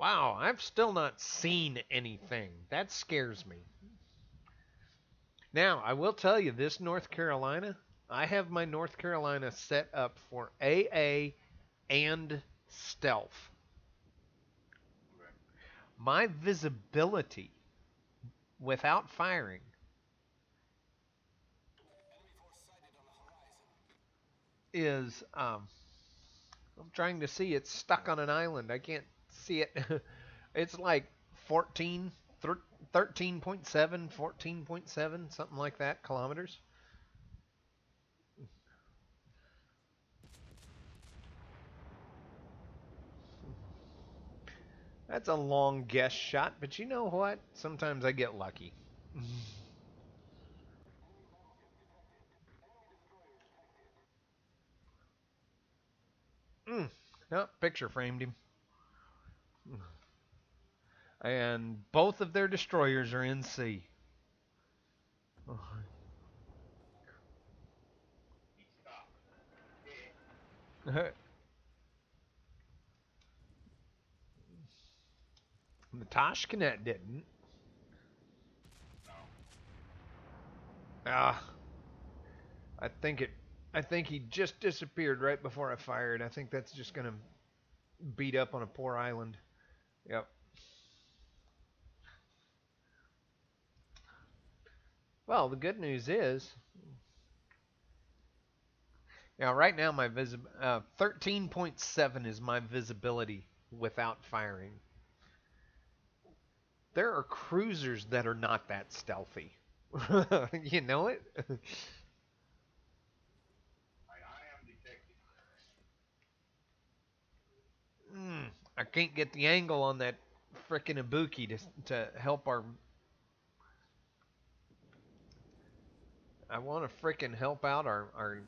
Wow, I've still not seen anything. That scares me. Now, I will tell you this North Carolina, I have my North Carolina set up for AA and stealth. My visibility without firing is I'm trying to see, it's stuck on an island. I can't see it. It's like 14 13.7, 14.7, something like that kilometers. That's a long guess shot, but you know what? Sometimes I get lucky. Mm. No, picture framed him. And both of their destroyers are in sea. The Tashkent didn't. Ah, I think it. I think he just disappeared right before I fired. I think that's just gonna beat up on a poor island. Yep. Well, the good news is, right now my 13.7 is my visibility without firing. There are cruisers that are not that stealthy. You know it? Mm, I can't get the angle on that frickin' Ibuki to help our. I want to frickin' help out our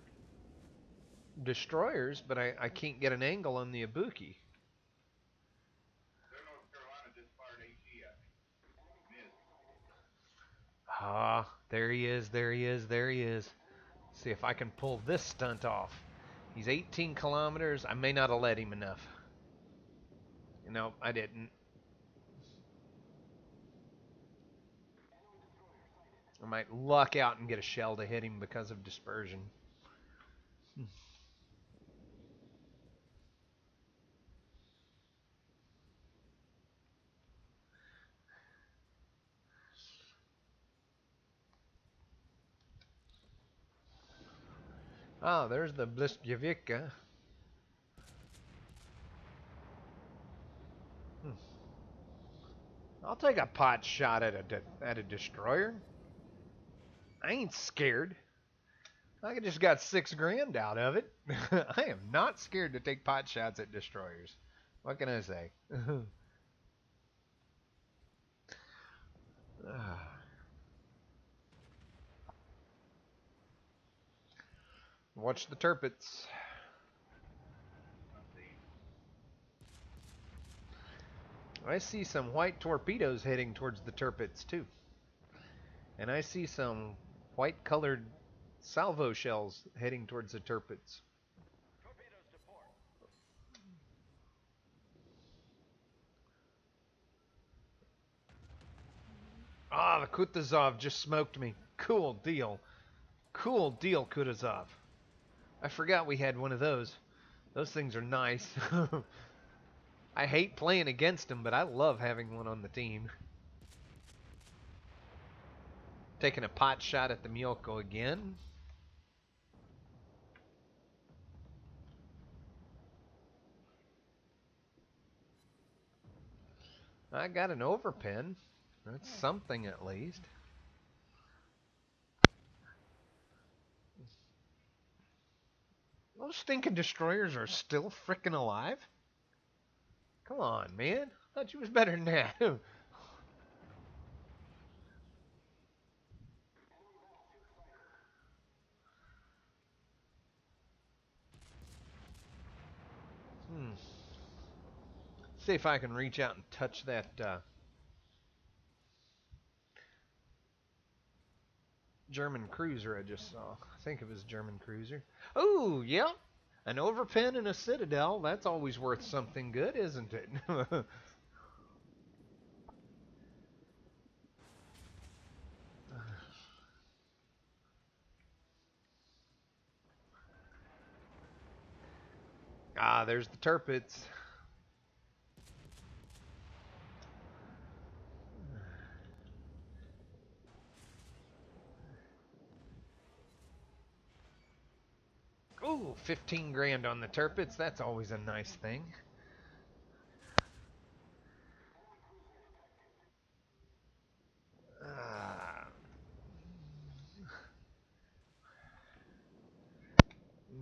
destroyers, but I can't get an angle on the Ibuki. Ah, there he is, there he is, there he is. See if I can pull this stunt off. He's 18 kilometers. I may not have let him enough. No, I didn't. I might luck out and get a shell to hit him because of dispersion. Ah, there's the Blistjevika. I'll take a pot shot at a destroyer. I ain't scared. I just got 6 grand out of it. I am not scared to take pot shots at destroyers. What can I say? Watch the turpits. I see some white torpedoes heading towards the turpits too. And I see some white colored salvo shells heading towards the turpits. Ah, the Kutuzov just smoked me. Cool deal. Cool deal, Kutuzov. I forgot we had one of those. Those things are nice. I hate playing against them, but I love having one on the team. Taking a pot shot at the Myoko again. I got an overpin. That's something at least. Those stinking destroyers are still frickin' alive? Come on, man. I thought you was better than that. Hmm. See if I can reach out and touch that German cruiser I just saw. I think it was German cruiser. Oh, yep. An overpin and a citadel. That's always worth something good, isn't it? Ah, there's the turpits. Ooh, 15 grand on the turpits. That's always a nice thing. Ah,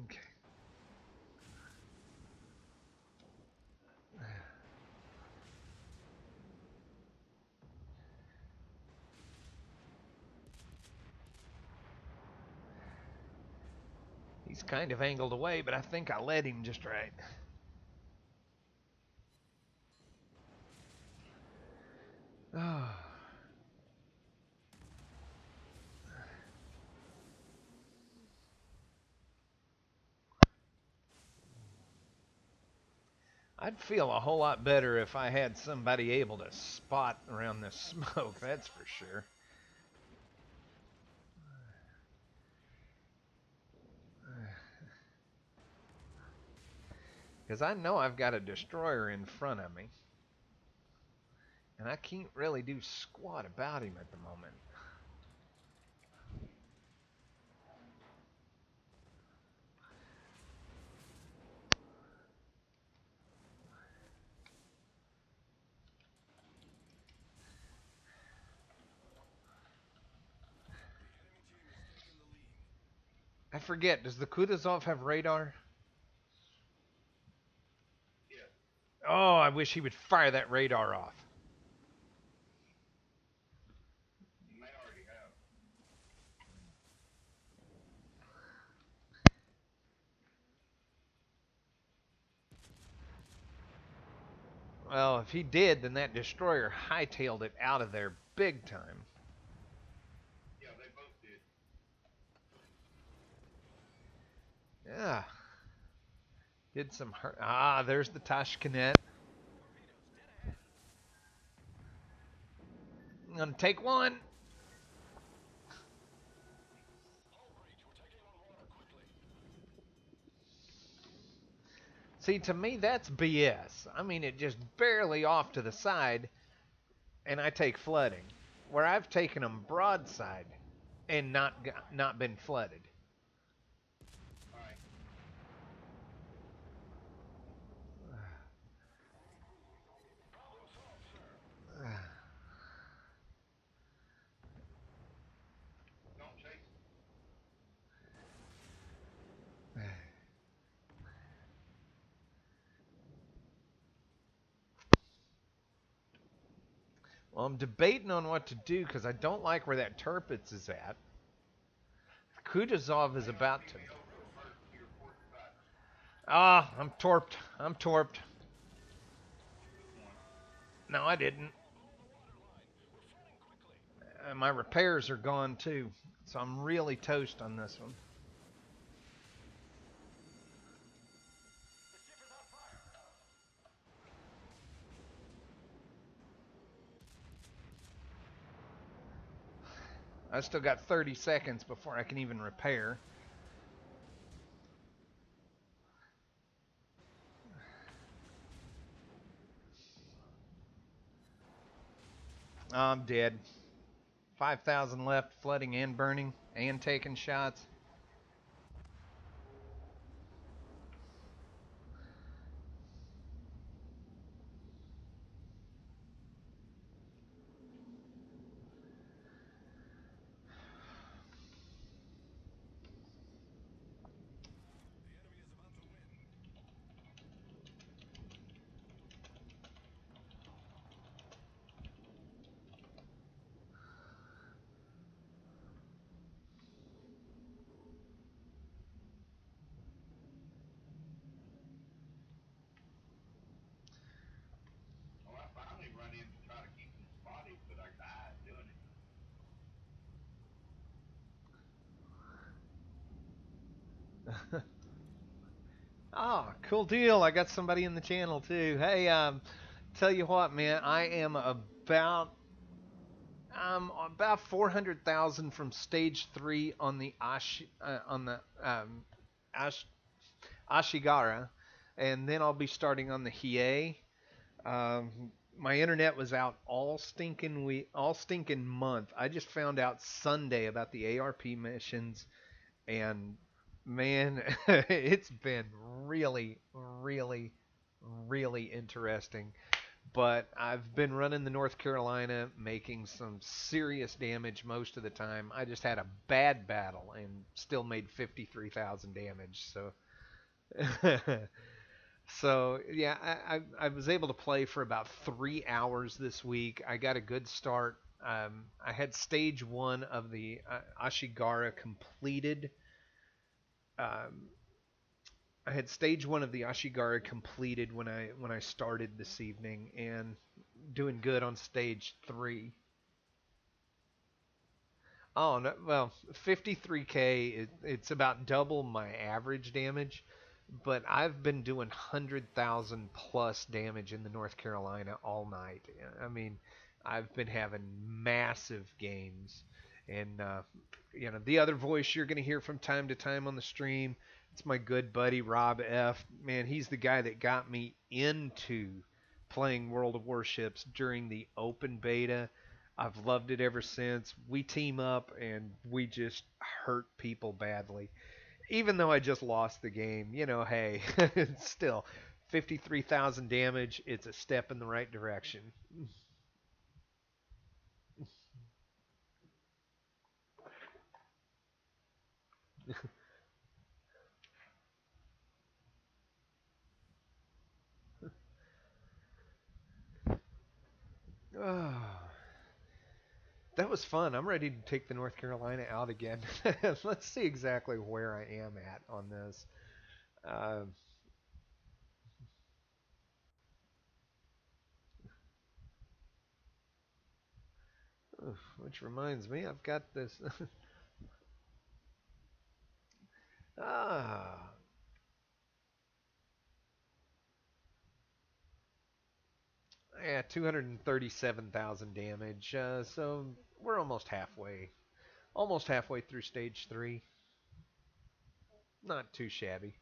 okay. He's kind of angled away, but I think I led him just right. Oh. I'd feel a whole lot better if I had somebody able to spot around this smoke, that's for sure. Because I know I've got a destroyer in front of me. And I can't really do squat about him at the moment. I forget, does the Kutuzov have radar? Oh, I wish he would fire that radar off. Well, if he did, then that destroyer hightailed it out of there big time. Yeah, they both did. Yeah. Did some hurt. Ah, there's the Tashkent. I'm going to take one. See, to me, that's BS. I mean, it just barely off to the side, and I take flooding. Where I've taken them broadside and not been flooded. All right. Don't chase. Well, I'm debating on what to do because I don't like where that Turpitz is at. Kutuzov is about to. Ah, I'm torped. I'm torped. No, I didn't. My repairs are gone too, so I'm really toast on this one. I still got 30 seconds before I can even repair. I'm dead. 5,000 left, flooding and burning and taking shots. Well, I finally run in to try to keep them spotted, but I died doing it. Oh, cool deal. I got somebody in the channel too. Hey, tell you what, man, I'm about 400,000 from stage 3 on the Ashigara. and then I'll be starting on the Hiei. My internet was out all stinking month. I just found out Sunday about the ARP missions, and man, it's been really, really, really interesting. But I've been running the North Carolina, making some serious damage most of the time. I just had a bad battle and still made 53,000 damage. So, so yeah, I was able to play for about 3 hours this week. I got a good start. I had stage one of the Ashigara completed. Um, I had stage one of the Ashigara completed when I started this evening, and doing good on stage three. Oh no, well, 53k. It's about double my average damage, but I've been doing 100,000 plus damage in the North Carolina all night. I mean, I've been having massive games, and the other voice you're going to hear from time to time on the stream. It's my good buddy Rob F. Man, he's the guy that got me into playing World of Warships during the open beta. I've loved it ever since. We team up and we just hurt people badly. Even though I just lost the game, hey, it's still 53,000 damage. It's a step in the right direction. Oh, that was fun. I'm ready to take the North Carolina out again. Let's see exactly where I am at on this. Uh, which reminds me, I've got this. ah, yeah, 237,000 damage. So we're almost halfway through stage three. Not too shabby.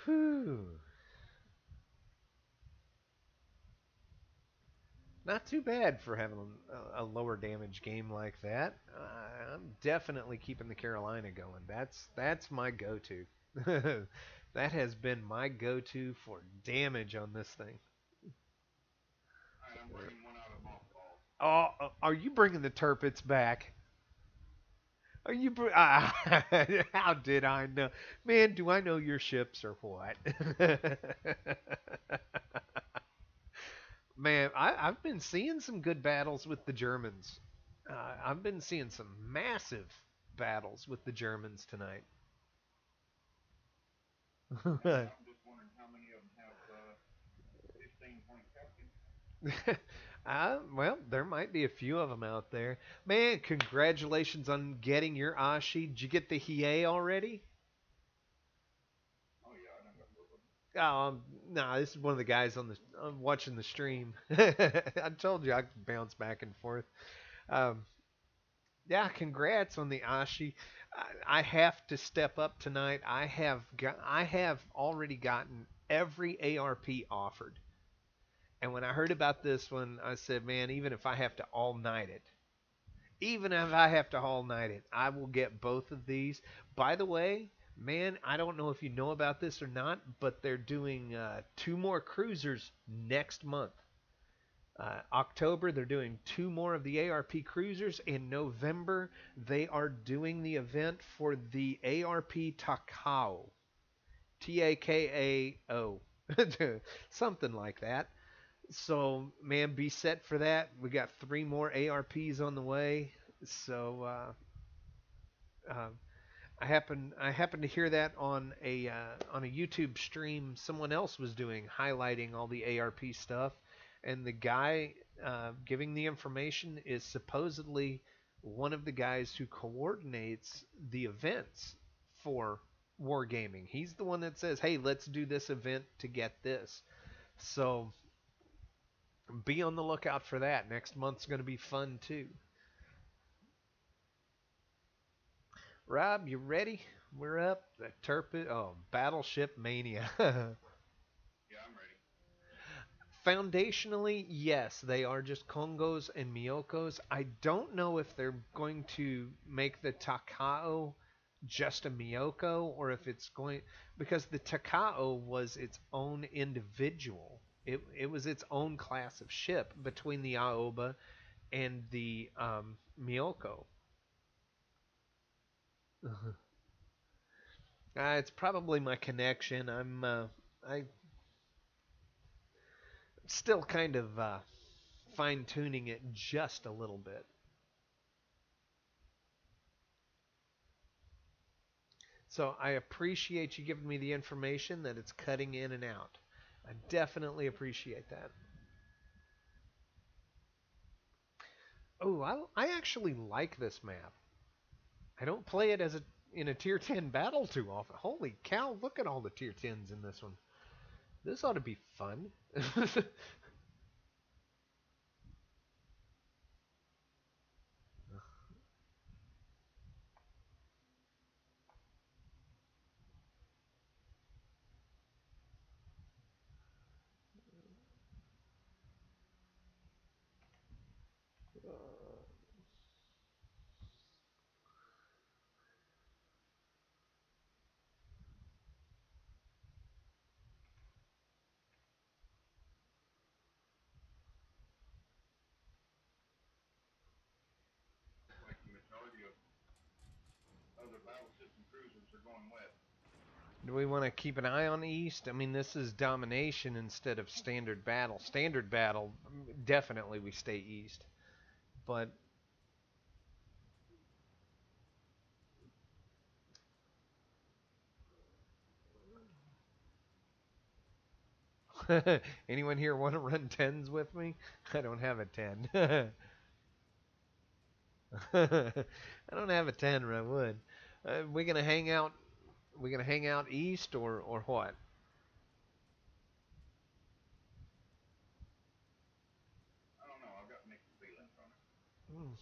Whew. Not too bad for having a lower damage game like that. I'm definitely keeping the Carolina going. That's my go-to. That has been my go-to for damage on this thing. Alright, I'm bringing one out of mothballs. Oh, are you bringing the Turpits back? Are you? How did I know? Man, do I know your ships or what? Man, I've been seeing some good battles with the Germans. I've been seeing some massive battles with the Germans tonight. I'm just wondering how many of them have 15-point captain. Well, there might be a few of them out there. Man, congratulations on getting your Ashi. Did you get the Hiei already? Oh yeah, I done got both of them. Nah, this is one of the guys on the I'm watching the stream. I told you I could bounce back and forth. Um, yeah, congrats on the Ashi. I have to step up tonight. I have already gotten every ARP offered. And when I heard about this one, I said, man, even if I have to all night it, I will get both of these. By the way, man, I don't know if you know about this or not, but they're doing two more cruisers next month. October, they're doing two more of the ARP cruisers. In November, they are doing the event for the ARP Takao. Takao. Something like that. So, man, be set for that. We got three more ARPs on the way. So, uh, I happened to hear that on a YouTube stream someone else was doing, highlighting all the ARP stuff, and the guy giving the information is supposedly one of the guys who coordinates the events for Wargaming. He's the one that says, "Hey, let's do this event to get this." So be on the lookout for that. Next month's going to be fun too. Rob, you ready? We're up. The Turpid. Oh, Battleship Mania. Yeah, I'm ready. Foundationally, yes, they are just Kongos and Miyokos. I don't know if they're going to make the Takao just a Miyoko or if it's going because the Takao was its own individual. It was its own class of ship between the Aoba and the Miyoko. It's probably my connection. I still kind of fine tuning it just a little bit. So I appreciate you giving me the information that it's cutting in and out. I definitely appreciate that. Oh, I actually like this map. I don't play it as a in a tier 10 battle too often. Holy cow, look at all the tier 10s in this one. This ought to be fun. Looks like the majority of other battleships and cruisers are going west. Do we want to keep an eye on East? I mean, this is domination instead of standard battle. Standard battle, definitely we stay East. But anyone here want to run 10s with me? I don't have a 10. I don't have a 10 or I would. We gonna hang out? We gonna hang out east or what? I don't know. I've got mixed feelings on it. Hmm.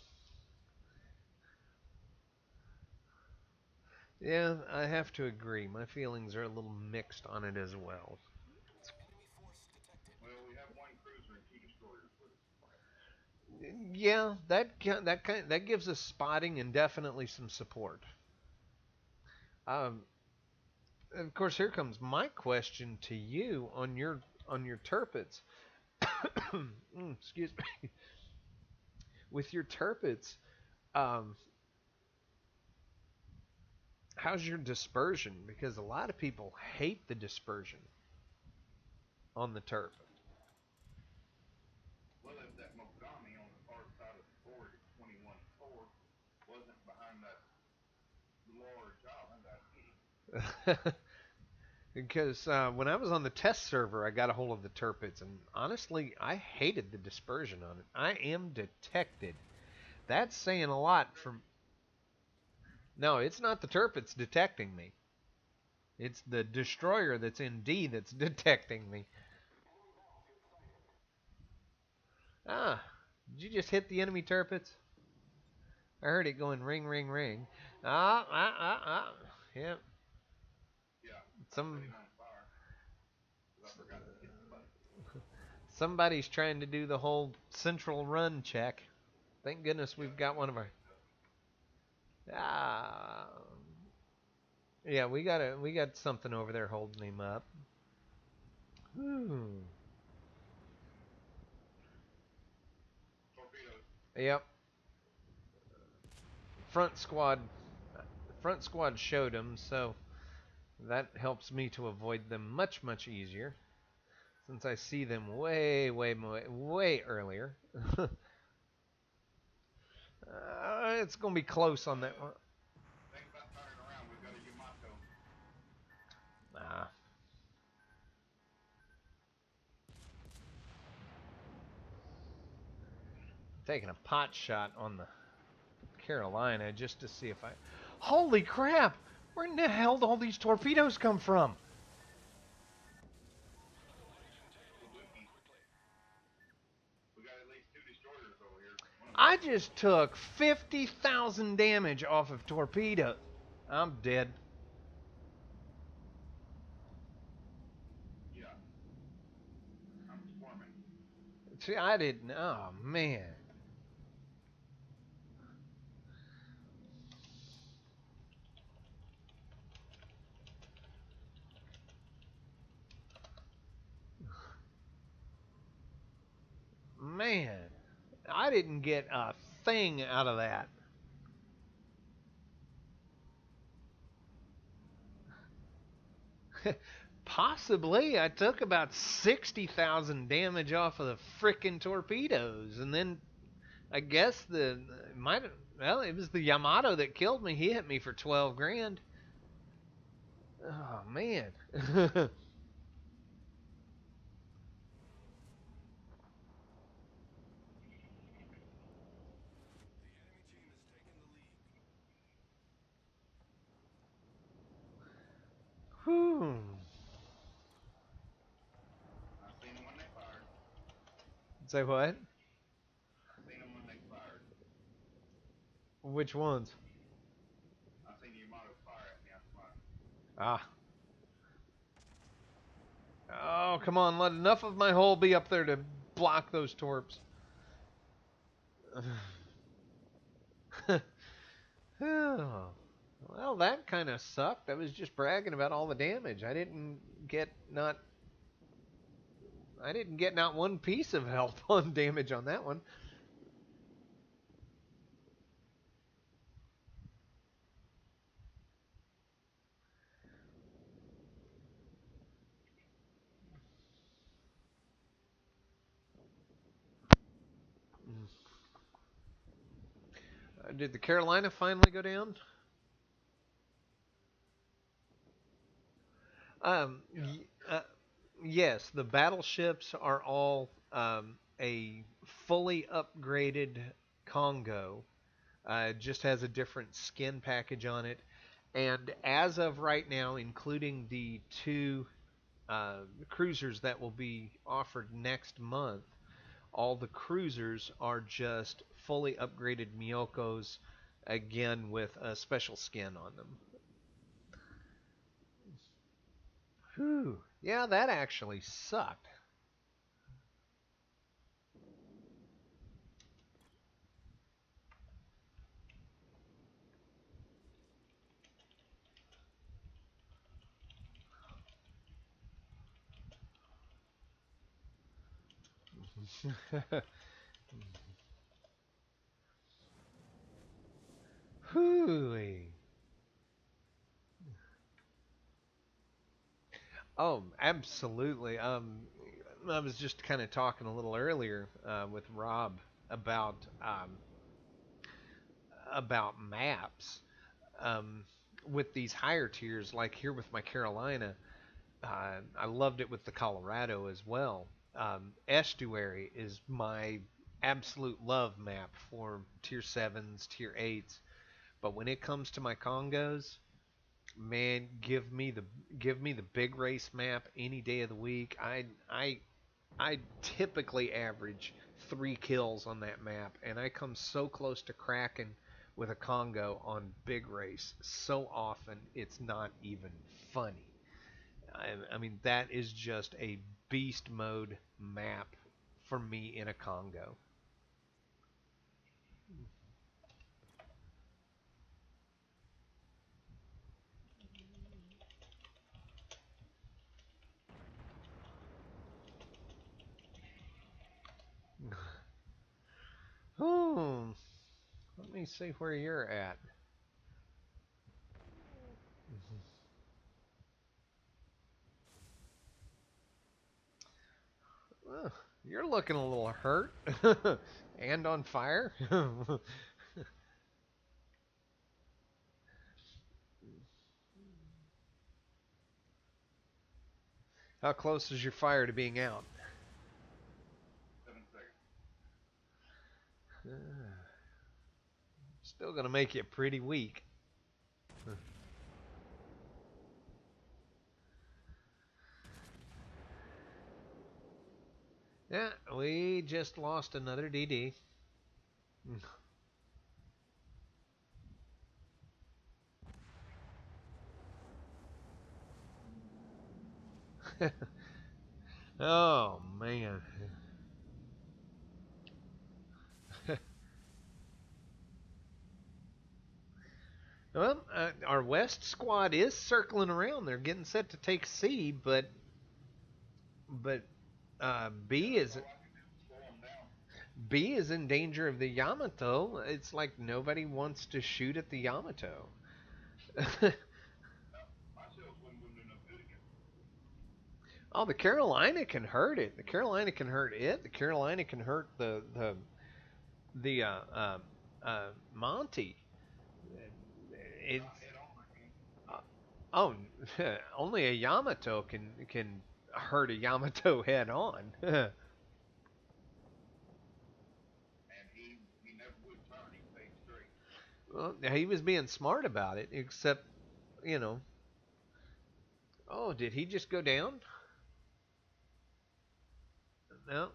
Yeah, I have to agree. My feelings are a little mixed on it as well. Well, we have one cruiser and two destroyers with us. Yeah, that gives us spotting and definitely some support. Um, and of course, here comes my question to you on your turpits. Excuse me. With your turpits, um, how's your dispersion? Because a lot of people hate the dispersion on the turp. Well, if that Mogami on the far side of the board at 21-4 wasn't behind that large island, I'd hit him. Because when I was on the test server, I got a hold of the turpits, and honestly, I hated the dispersion on it. I am detected. That's saying a lot from. No, it's not the turpits detecting me. It's the destroyer that's in D that's detecting me. Ah, did you just hit the enemy turpits? I heard it going ring, ring, ring. Ah. Yeah, Yeah, I set some him on fire because I forgot to hit the button. somebody's trying to do the whole central run check. Thank goodness Yeah, we've got one of our. Ah, yeah, we got something over there holding him up. Ooh. Torpedoes. Yep. Front squad. Front squad showed him, so that helps me to avoid them much easier since I see them way earlier. It's gonna be close on that one. Think about turning around. We've got a Yamato. Nah, taking a pot shot on the Carolina just to see if I. Holy crap! Where in the hell did all these torpedoes come from? Suzuki. We got at least two destroyers over here. One of them I is just took 50,000 damage off of torpedo. I'm dead. Yeah, I'm squirming. See, I didn't. Oh, man. Man. I didn't get a thing out of that. Possibly. I took about 60,000 damage off of the frickin' torpedoes. And then I guess might well, it was the Yamato that killed me. He hit me for 12 grand. Oh, man. Whew. I seen them when they fired. Say what? I seen them when they fired. Which ones? I seen Yamato fire at me. I smiled. Ah. Oh, come on. Let enough of my hull be up there to block those torps. Oh. Well, that kind of sucked. I was just bragging about all the damage. Get not I didn't get not one piece of help on damage on that one. Did the Carolina finally go down? Um, Yeah. y- uh, yes, the battleships are all a fully upgraded Congo. It just has a different skin package on it. And as of right now, including the two cruisers that will be offered next month, all the cruisers are just fully upgraded Miyokos, again with a special skin on them. Whew. Yeah, that actually sucked. Hooey. Oh, absolutely. I was just kind of talking a little earlier with Rob about um, about maps. With these higher tiers, like here with my Carolina, I loved it with the Colorado as well. Estuary is my absolute love map for tier sevens, tier eights. But when it comes to my Congos, man, give me the big race map any day of the week. I typically average 3 kills on that map, and I come so close to cracking with a Congo on big race so often it's not even funny. I mean that is just a beast mode map for me in a Congo. Hmm. Let me see where you're at. Well, you're looking a little hurt and on fire. How close is your fire to being out? 7 seconds. Still gonna make you pretty weak. Yeah, we just lost another DD. Oh man. Well, our West squad is circling around. They're getting set to take C, but Slow them down. B is in danger of the Yamato. It's like nobody wants to shoot at the Yamato. No, my shells wouldn't do no good against Oh, the Carolina can hurt it. The Carolina can hurt it. The Carolina can hurt the Monty. It's not head on, I mean. uh, oh, only a Yamato can hurt a Yamato head on. And he never would turn. He stayed straight. Well, he was being smart about it, except you know. Oh, did he just go down? No.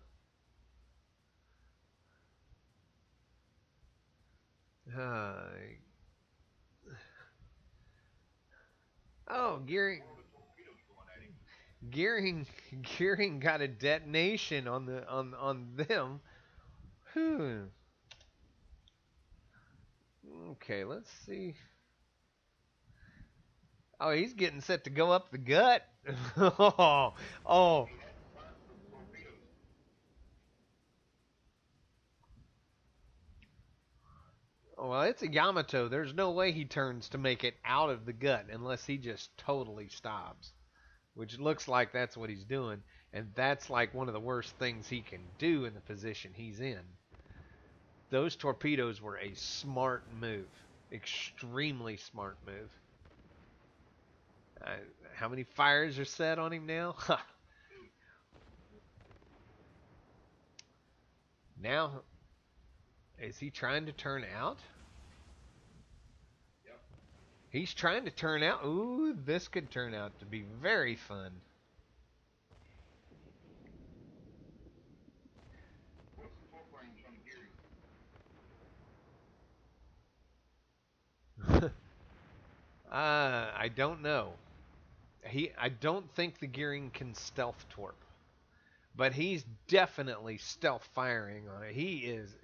Uh, oh, All the torpedoes going at him. Gearing, Gearing got a detonation on them. Whew. Okay, let's see. Oh, he's getting set to go up the gut. Oh, oh. He had to turn for the torpedoes. Well, it's a Yamato. There's no way he turns to make it out of the gut unless he just totally stops, which looks like that's what he's doing, and that's like one of the worst things he can do in the position he's in. Those torpedoes were a smart move, extremely smart move. Uh, how many fires are set on him now? Now, is he trying to turn out? Yep. He's trying to turn out. Ooh, this could turn out to be very fun. What's the torque range on the gearing? I don't know. I don't think the gearing can stealth torp, but he's definitely stealth firing on it. He is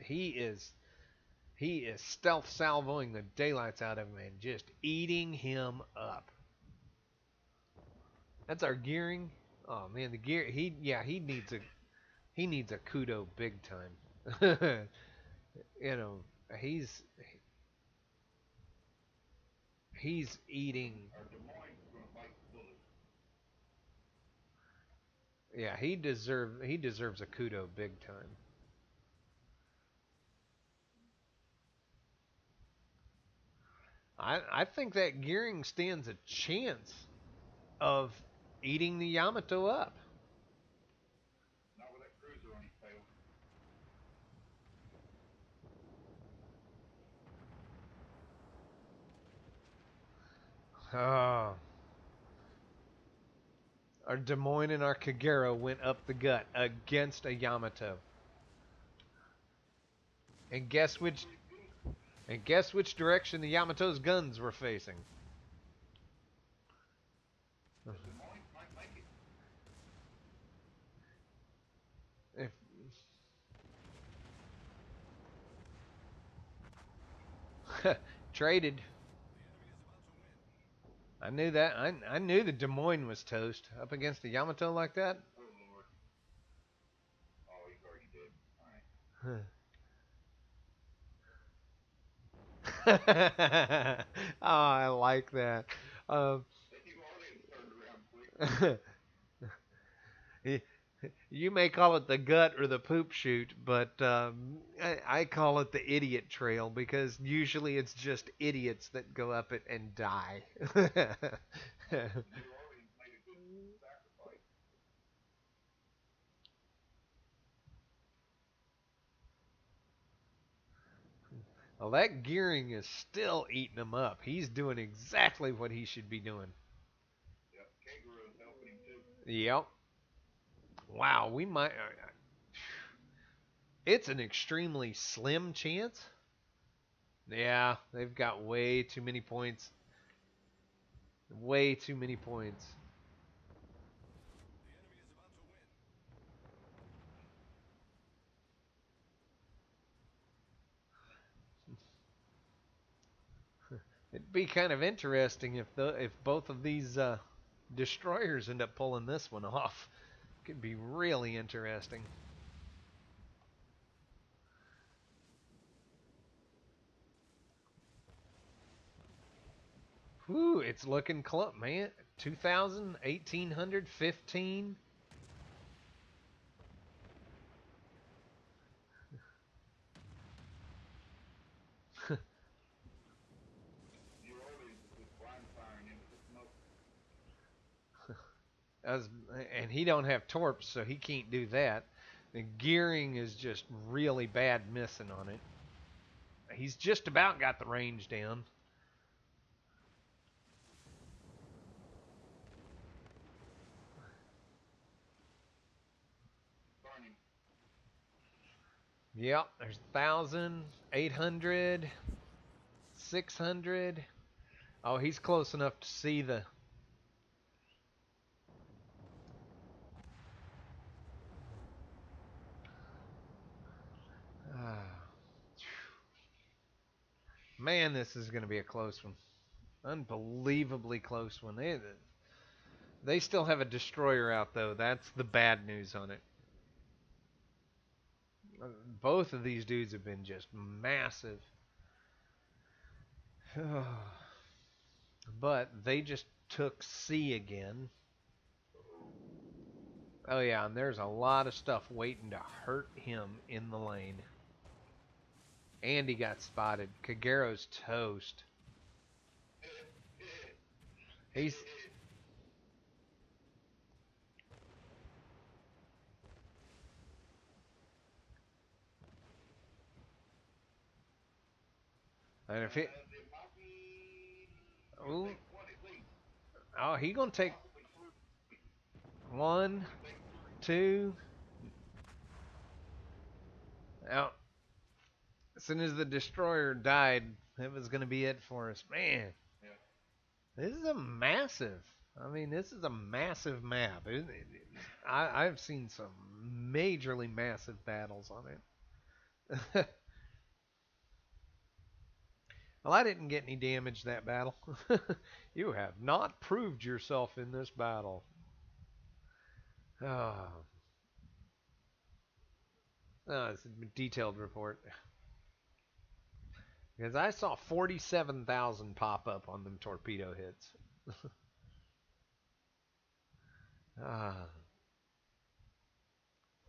stealth salvoing the daylights out of him and just eating him up. That's our gearing. Oh man, the gear he needs a kudo big time. You know, he's he's eating. Or Des Moines is going to bite the bullet. Yeah, he deserves a kudo big time. I think that Gearing stands a chance of eating the Yamato up. Not with that cruiser on his tail. Oh. Our Des Moines and our Kagero went up the gut against a Yamato. And guess which direction the Yamato's guns were facing. Des Moines might make it. If traded. I knew that. I knew the Des Moines was toast up against the Yamato like that. Oh, Lord. Oh, he's already dead. All right. Oh, I like that. Um, He already turned around quick. you may call it the gut or the poop chute, but I call it the idiot trail because usually it's just idiots that go up it and die. New Orleans made a good sacrifice. Well, that Gearing is still eating him up. He's doing exactly what he should be doing. Yep. Kangaroo's helping him too. Yep. Wow, we might. It's an extremely slim chance. Yeah, they've got way too many points. Way too many points. It'd be kind of interesting if both of these destroyers end up pulling this one off. Could be really interesting. Whew, it's looking close, man. 2,000, 1,800, 15. New Orleans is just blind firing into the smoke. As, and he don't have torps, so he can't do that. The gearing is just really bad missing on it. He's just about got the range down. Burning. Yep, there's 1,000, 800, 600. Oh, he's close enough to see the... Man, this is going to be a close one. Unbelievably close one. They still have a destroyer out, though. That's the bad news on it. Both of these dudes have been just massive. But they just took C again. Oh yeah, and there's a lot of stuff waiting to hurt him in the lane. And he got spotted. Kagero's toast. He's... And if he... Ooh. Oh, he gonna take... 1, 2... Out. As soon as the destroyer died, it was going to be it for us. Man, this is a massive. I mean, this is a massive map. I've seen some majorly massive battles on it. Well, I didn't get any damage that battle. You have not proved yourself in this battle. Oh, it's a detailed report. Because I saw 47,000 pop up on them torpedo hits. Ah.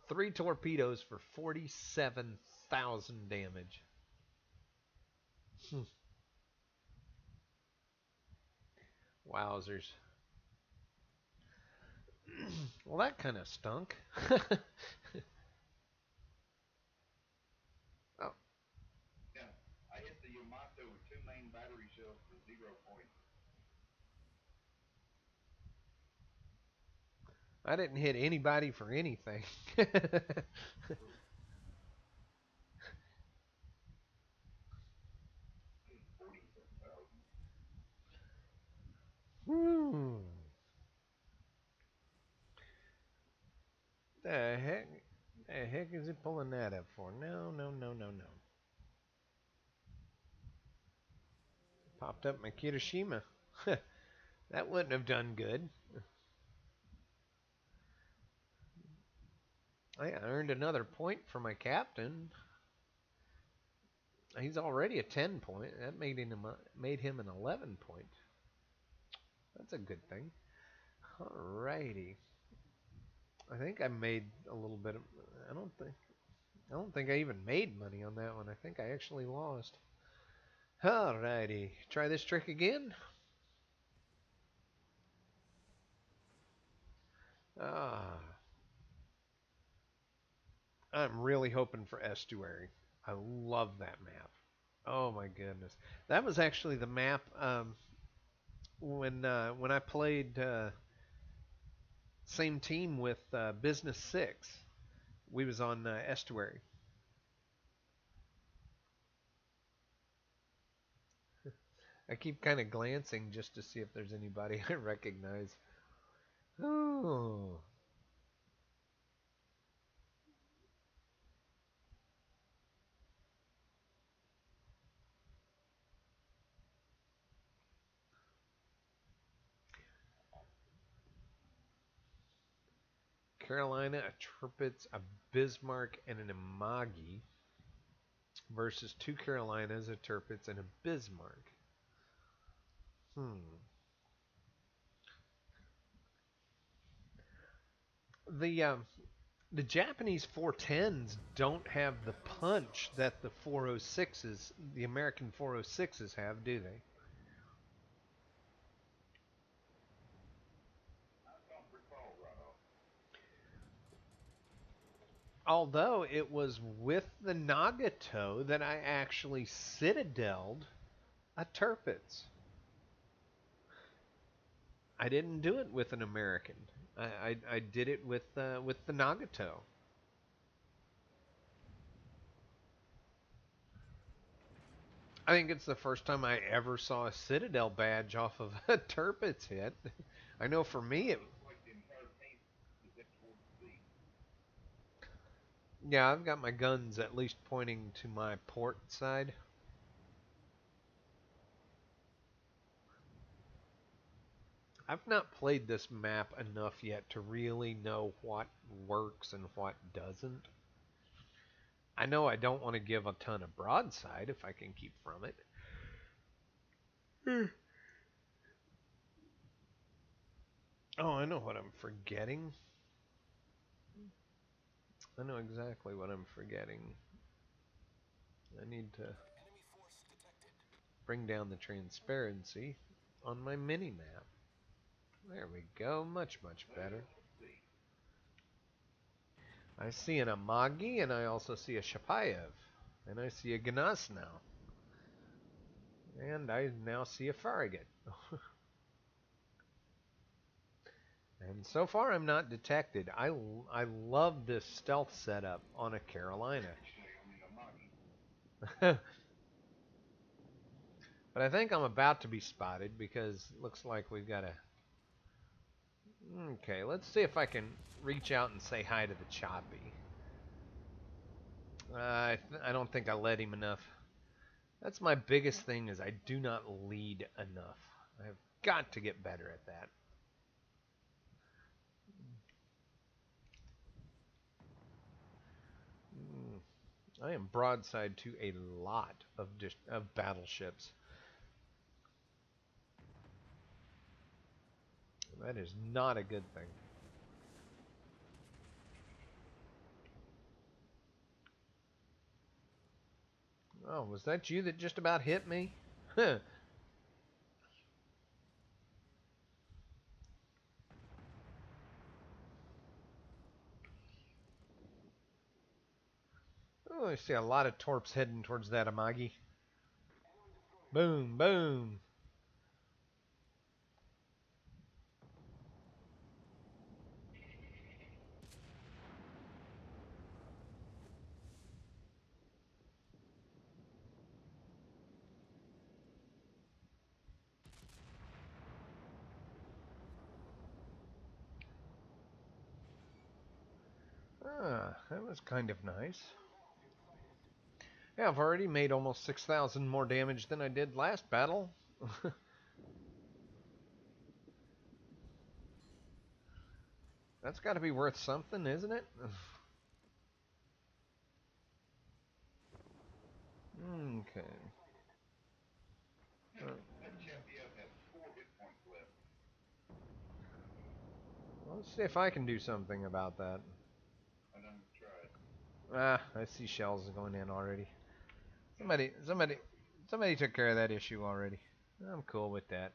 3 torpedoes for 47,000 damage. Wowzers. Well, that kind of stunk. Oh. Yeah, I hit the Yamato with 2 main battery shells for 0 points. I didn't hit anybody for anything. 47,000. Woo. The heck is it pulling that up for? No, no, no, no, no. Popped up my Kirishima. That wouldn't have done good. I earned another point for my captain. He's already a 10 point. That made him an 11 point. That's a good thing. Alrighty. I think I made a little bit of... I don't think I even made money on that one. I think I actually lost. Alrighty. Try this trick again. Ah. I'm really hoping for Estuary. I love that map. Oh my goodness. That was actually the map when I played same team with Business 6. We was on Estuary. I keep kind of glancing just to see if there's anybody I recognize. Oh. Carolina, a Tirpitz, a Bismarck, and an Amagi versus 2 Carolinas, a Tirpitz, and a Bismarck. The the Japanese 410s don't have the punch that the 406s, the American 406s have, do they? Although it was with the Nagato that I actually citadeled a Tirpitz. I didn't do it with an American. I did it with the Nagato. I think it's the first time I ever saw a Citadel badge off of a Tirpitz hit. I know for me it. Yeah, I've got my guns at least pointing to my port side. I've not played this map enough yet to really know what works and what doesn't. I know I don't want to give a ton of broadside if I can keep from it. Oh, I know what I'm forgetting. I know exactly what I'm forgetting. I need to bring down the transparency on my mini-map. There we go. Much, much better. I see an Amagi, and I also see a Shapayev. And I see a Ganas now. And I now see a Farragut. And so far I'm not detected. I love this stealth setup on a Carolina. But I think I'm about to be spotted because it looks like we've got a... Okay, let's see if I can reach out and say hi to the Choppy. I don't think I led him enough. That's my biggest thing is I do not lead enough. I have got to get better at that. I am broadside to a lot of battleships. That is not a good thing. Oh, was that you that just about hit me? Huh. Oh, I see a lot of torps heading towards that Amagi. Boom, boom. Ah, that was kind of nice. Yeah, I've already made almost 6,000 more damage than I did last battle. That's got to be worth something, isn't it? Okay. Let's see if I can do something about that. Ah, I see shells going in already. Somebody took care of that issue already. I'm cool with that.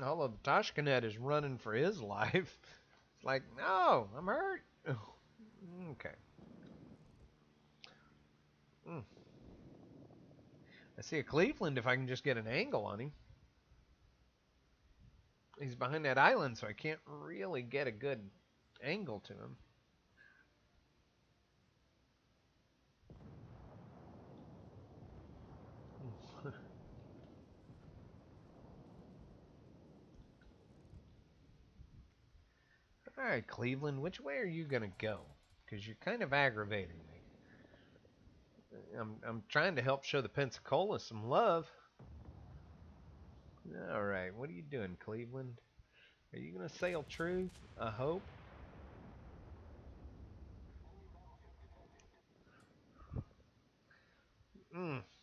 Although the Tashkanet is running for his life. It's like, no, I'm hurt. Okay. I see a Cleveland if I can just get an angle on him. He's behind that island, so I can't really get a good angle to him. All right, Cleveland, which way are you going to go? Because you're kind of aggravating me. I'm trying to help show the Pensacola some love. All right, what are you doing, Cleveland? Are you going to sail true? I hope.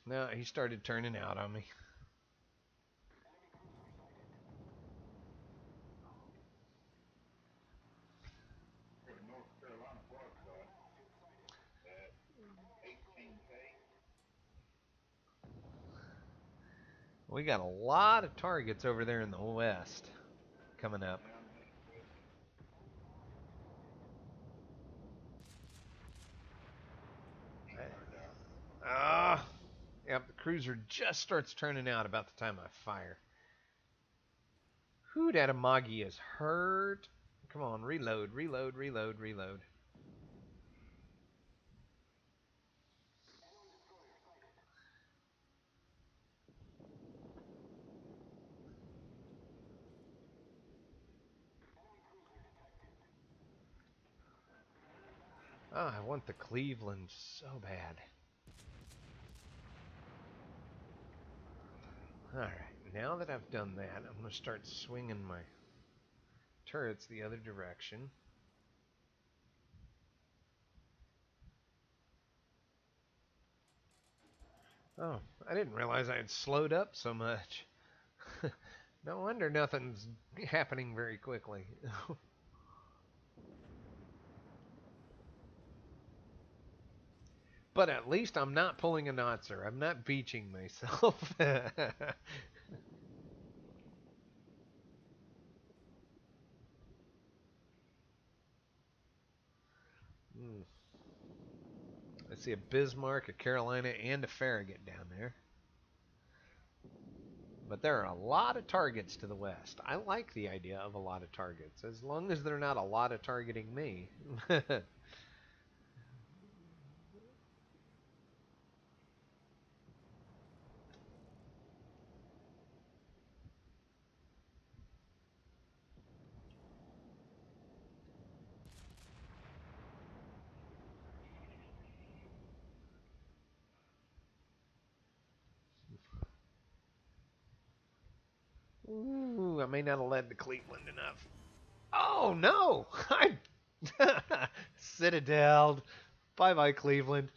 No, he started turning out on me. For the North Carolina broadcast at 18K. We got a lot of targets over there in the west coming up. Ah, yep, the cruiser just starts turning out about the time I fire. Whew, that Amagi is hurt. Come on, reload, reload, reload, reload. Ah, I want the Cleveland so bad. Alright, now that I've done that, I'm going to start swinging my turrets the other direction. Oh, I didn't realize I had slowed up so much. No wonder nothing's happening very quickly. But at least I'm not pulling a Notzer. I'm not beaching myself. I see a Bismarck, a Carolina, and a Farragut down there. But there are a lot of targets to the west. I like the idea of a lot of targets, as long as they're not a lot of targeting me. Ooh, I may not have led to Cleveland enough. Oh, no! I Citadel. Bye-bye, Cleveland.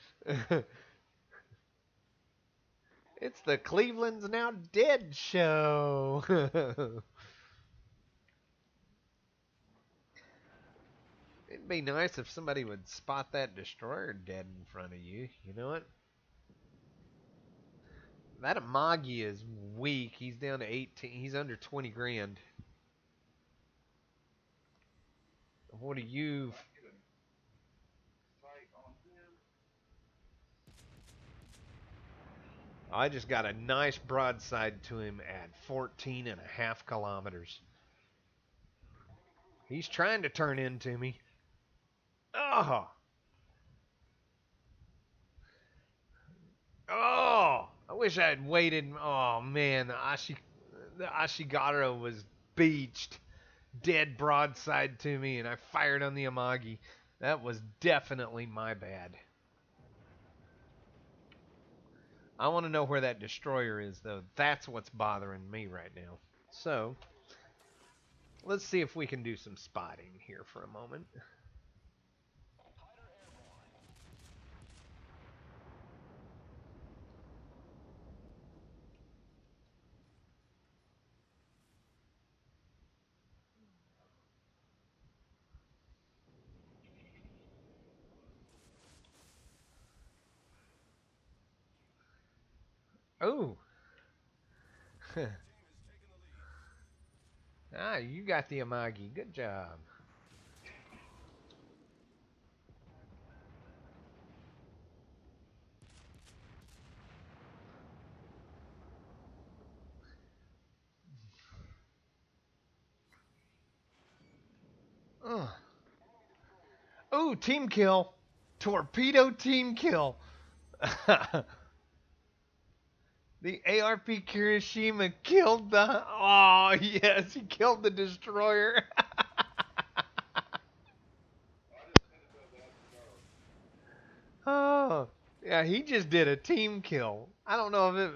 It's the Cleveland's Now Dead show. It'd be nice if somebody would spot that destroyer dead in front of you. You know what? That Amagi is weak. He's down to 18. He's under 20 grand. What are you? I just got a nice broadside to him at 14 and a half kilometers. He's trying to turn into me. Oh! Oh! I wish I had waited. Oh, man. The Ashigara was beached. Dead broadside to me, and I fired on the Amagi. That was definitely my bad. I want to know where that destroyer is, though. That's what's bothering me right now. So, let's see if we can do some spotting here for a moment. Oh! Ah, you got the Amagi. Good job. Oh, team kill. Torpedo team kill. The ARP Kirishima killed the... Oh, yes, he killed the destroyer. Oh, yeah, he just did a team kill. I don't know if it...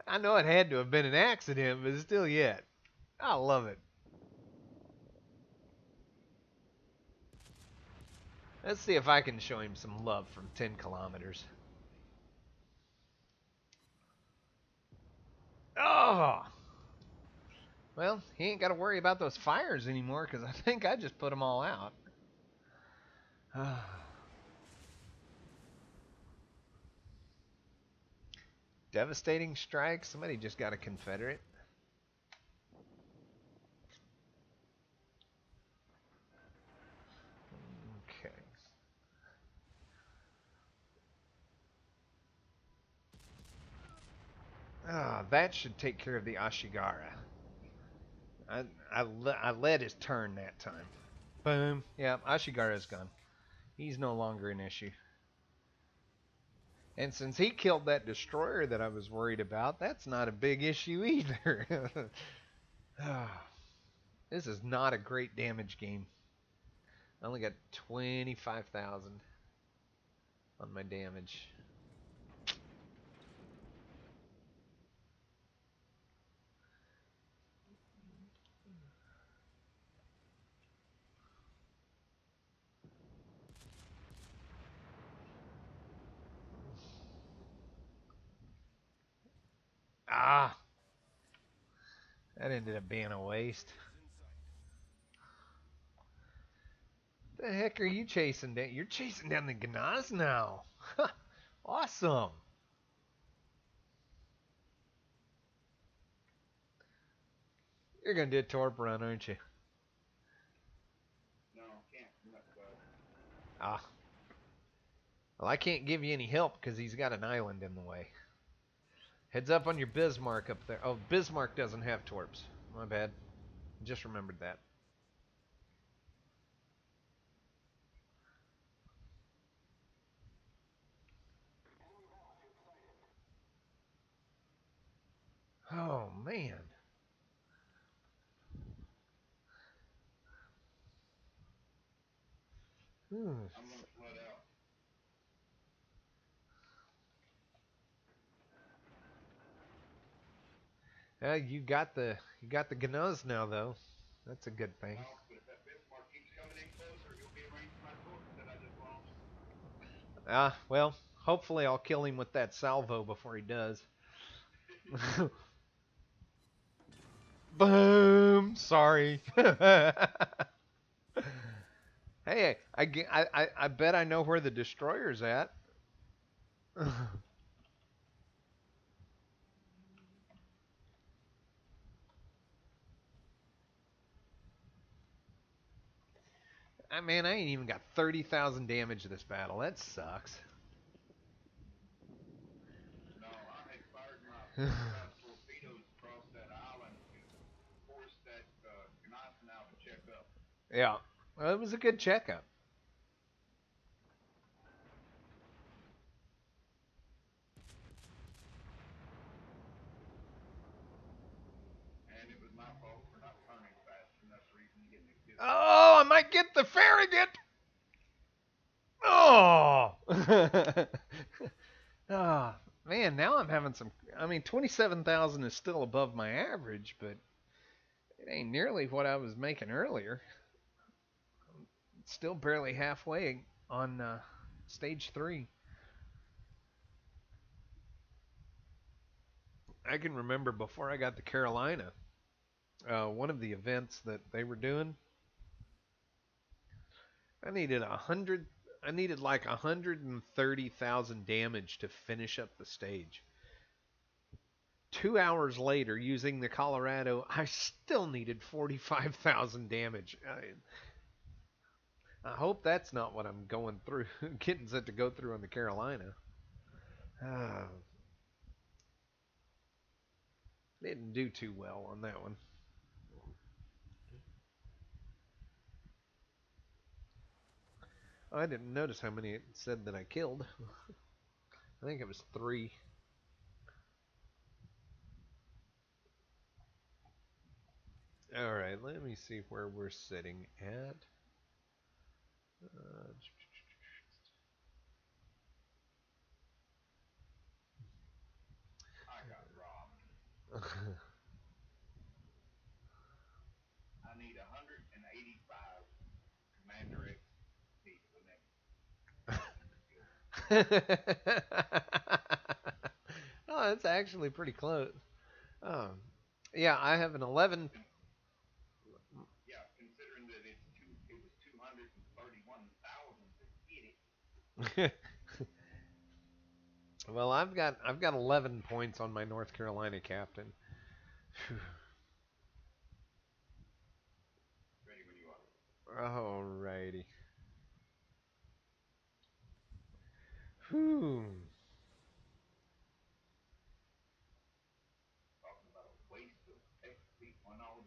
I know it had to have been an accident, but still yet. I love it. Let's see if I can show him some love from 10 kilometers. Oh! Well, he ain't got to worry about those fires anymore because I think I just put them all out. Devastating strike. Somebody just got a Confederate. Okay. That should take care of the Ashigara. I led his turn that time. Boom. Yeah, Ashigara's gone. He's no longer an issue. And since he killed that destroyer that I was worried about, that's not a big issue either. This is not a great damage game. I only got 25,000 on my damage. Ah, that ended up being a waste. The heck are you chasing down? You're chasing down the Ganaz now. Awesome. You're going to do a torp run, aren't you? No, can't. Ah. Well, I can't give you any help because he's got an island in the way. Heads up on your Bismarck up there. Oh, Bismarck doesn't have torps. My bad. Just remembered that. Oh, man. I'm gonna flood out. You got the Ganaz now though. That's a good thing. Well, but if that Bismarck keeps coming in closer, he'll be arranged my torch that I just launched. Well, hopefully I'll kill him with that salvo before he does. Boom. Sorry. Hey, I bet I know where the destroyer's at. Man, I ain't even got 30,000 damage this battle. That sucks. No, I had fired my 45 torpedoes across that island to force that Ganassin out to check up. Yeah. Well, it was a good checkup. And it was my fault for not turning fast, and that's the reason he didn't exist. Oh, I might get the Farragut. Oh. Ah, man, now I'm having some. I mean, 27,000 is still above my average, but it ain't nearly what I was making earlier. Still barely halfway on stage 3. I can remember before I got to Carolina, one of the events that they were doing, I needed 100. I needed like 130,000 damage to finish up the stage. 2 hours later, using the Colorado, I still needed 45,000 damage. I hope that's not what I'm going through, getting set to go through on the Carolina. Didn't do too well on that one. I didn't notice how many it said that I killed. I think it was 3. Alright, let me see where we're sitting at. I got robbed. I need 185 Commander XP for the next Oh, that's actually pretty close. Um, yeah, I have an 11. Yeah, considering that it was 231,000 to get it. Well, I've got 11 points on my North Carolina captain. Ready when you are. Alrighty. Whew. Talking about a waste of XP. Well, no,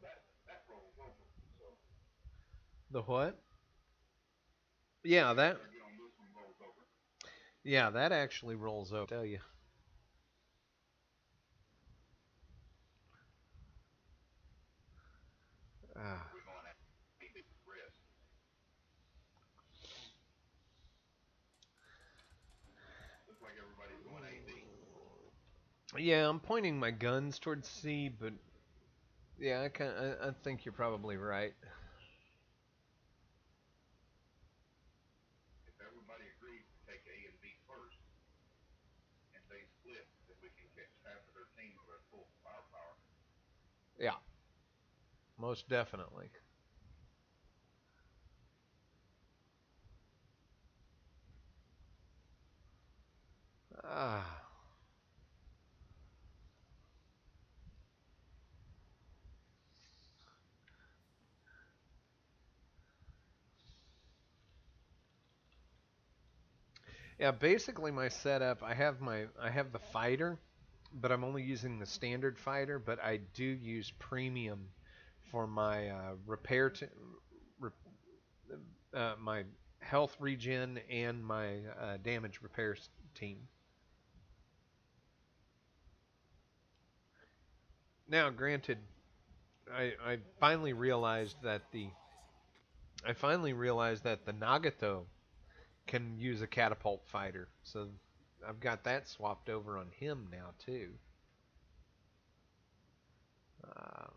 that rolls over. So The what? Yeah, the that extra I get on this one rolls over. yeah, that actually rolls over. Tell you. Ah. We're going at 8 rest. Looks like everybody's going AD. Yeah, I'm pointing my guns towards C, but yeah, I think you're probably right. If everybody agrees to take A and B first, and they split, then we can catch half of their team with our full firepower. Yeah, most definitely. Ah. Yeah, basically my setup, I have the fighter, but I'm only using the standard fighter, but I do use premium for my re- my health regen and my damage repair team. Now, granted, I finally realized that the Nagato can use a catapult fighter, so I've got that swapped over on him now too. Um,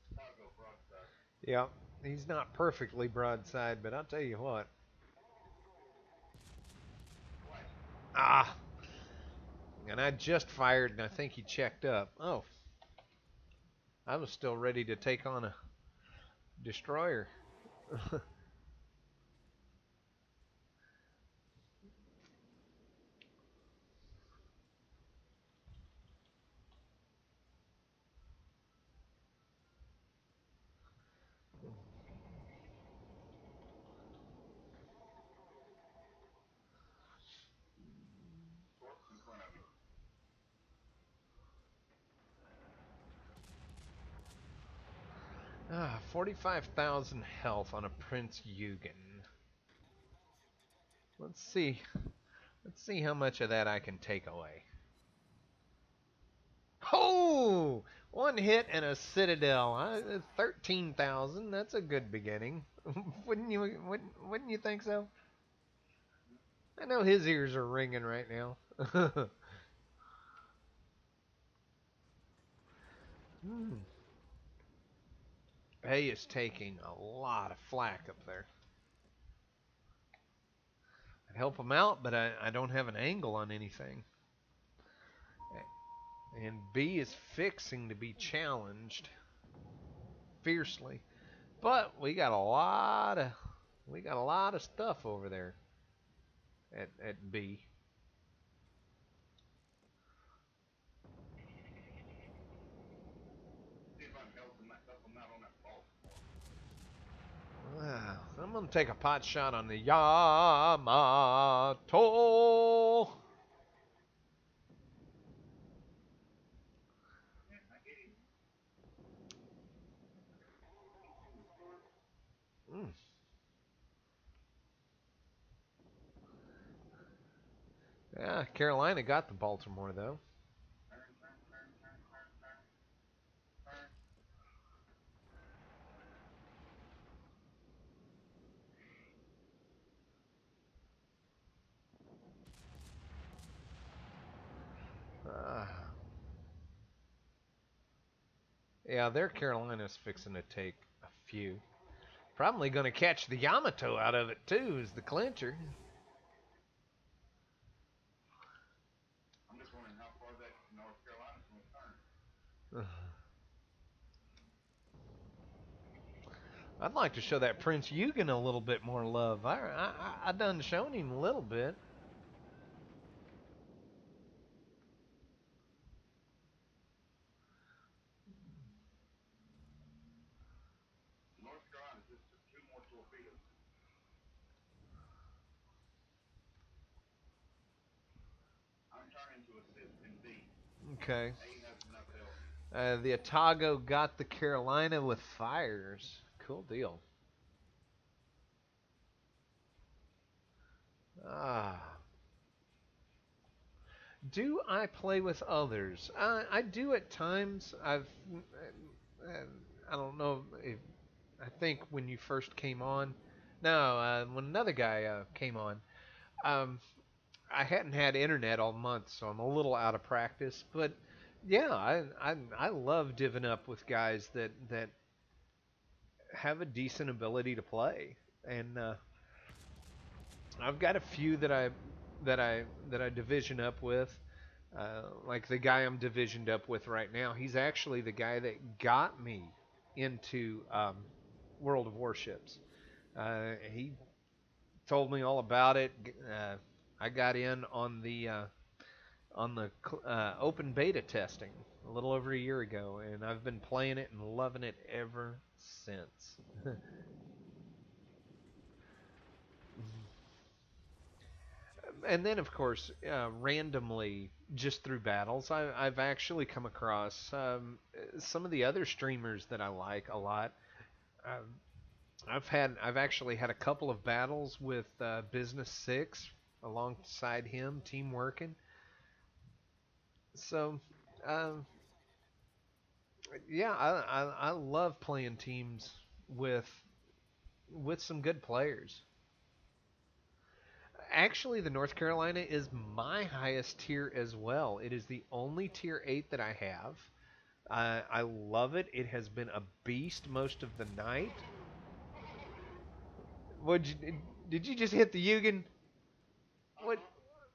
Chicago broadside. yeah, he's not perfectly broadside, but I'll tell you what. Flash. Ah, and I just fired, and I think he checked up. Oh, I was still ready to take on a destroyer. Torps in front of you. 45,000 health on a Prince Eugen. Let's see. Let's see how much of that I can take away. Oh! One hit and a Citadel. 13,000. That's a good beginning. Wouldn't you think so? I know his ears are ringing right now. Hmm. Hay is taking a lot of flack up there. I'd help him out, but I don't have an angle on anything. And B is fixing to be challenged fiercely. But we got a lot of stuff over there at B. See if I can help them out on that Baltimore. I'm gonna take a pot shot on the Yamato. Man, I hit him. Mm. Yeah, Carolina got the Baltimore though. Turn, turn, turn, turn, turn, turn, turn. Yeah, their Carolina's fixing to take a few. Probably going to catch the Yamato out of it too, is the clincher. I'm just wondering how far that North Carolina's going to turn. I'd like to show that Prince Eugen a little bit more love. I done shown him a little bit. North Carolina's just two more torpedoes. I'm turning to assist in B. Okay. A has enough help. The Otago got the Carolina with fires. Cool deal. Ah. Do I play with others? I do at times. I don't know if, I think when you first came on, no, when another guy came on, um, I hadn't had internet all month, so I'm a little out of practice. But yeah, I love divvying up with guys that have a decent ability to play, and I've got a few that I division up with. Like the guy I'm divisioned up with right now, he's actually the guy that got me into World of Warships. He told me all about it. I got in on the open beta testing a little over a year ago, and I've been playing it and loving it ever since. And then, of course, randomly, just through battles, I've actually come across some of the other streamers that I like a lot. Um, I've actually had a couple of battles with Business Six alongside him, team working. So, um, yeah, I love playing teams with with some good players. Actually, the North Carolina is my highest tier as well. It is the only tier 8 that I have. I love it. It has been a beast most of the night. Would you, did you just hit the Yugen? What?